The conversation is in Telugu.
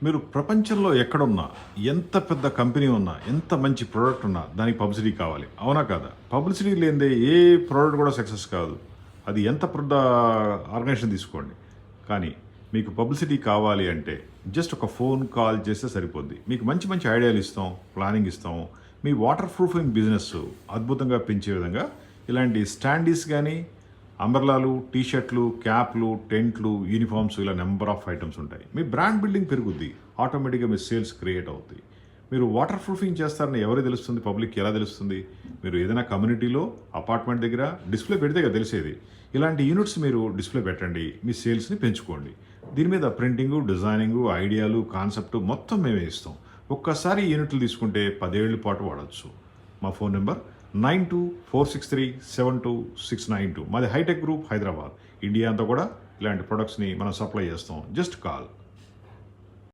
మీరు ప్రపంచంలో ఎక్కడున్నా, ఎంత పెద్ద కంపెనీ ఉన్నా, ఎంత మంచి ప్రోడక్ట్ ఉన్నా దానికి పబ్లిసిటీ కావాలి. అవునా కాదా? పబ్లిసిటీ లేనిదే ఏ ప్రోడక్ట్ కూడా సక్సెస్ కాదు. అది ఎంత పెద్ద ఆర్గనైజేషన్ తీసుకోండి. కానీ మీకు పబ్లిసిటీ కావాలి అంటే జస్ట్ ఒక ఫోన్ కాల్ చేస్తే సరిపోద్ది. మీకు మంచి మంచి ఐడియాలు ఇస్తాం, ప్లానింగ్ ఇస్తాం. మీ వాటర్ ప్రూఫింగ్ బిజినెస్ అద్భుతంగా పెంచే విధంగా ఇలాంటి స్టాండీస్ కానీ, అంబర్లాలు, టీషర్ట్లు, క్యాప్లు, టెంట్లు, యూనిఫామ్స్ ఇలా నెంబర్ ఆఫ్ ఐటమ్స్ ఉంటాయి. మీ బ్రాండ్ బిల్డింగ్ పెరుగుద్ది, ఆటోమేటిక్గా మీ సేల్స్ క్రియేట్ అవుతాయి. మీరు వాటర్ ప్రూఫింగ్ చేస్తారని ఎవరికి తెలుస్తుంది? పబ్లిక్ ఎలా తెలుస్తుంది? మీరు ఏదైనా కమ్యూనిటీలో అపార్ట్మెంట్ దగ్గర డిస్ప్లే పెడితే కదా తెలిసేది. ఇలాంటి యూనిట్స్ మీరు డిస్ప్లే పెట్టండి, మీ సేల్స్ని పెంచుకోండి. దీని మీద ప్రింటింగు, డిజైనింగు, ఐడియాలు, కాన్సెప్ట్ మొత్తం మేమే ఇస్తాం. ఒక్కసారి ఈ యూనిట్లు తీసుకుంటే 10 ఏళ్ల పాటు వాడచ్చు. మా ఫోన్ నెంబర్ 9246372692. మాది హైటెక్ గ్రూప్, హైదరాబాద్. ఇండియా అంతా కూడా ఇలాంటి ప్రొడక్ట్స్ని మనం సప్లై చేస్తాం. Just call.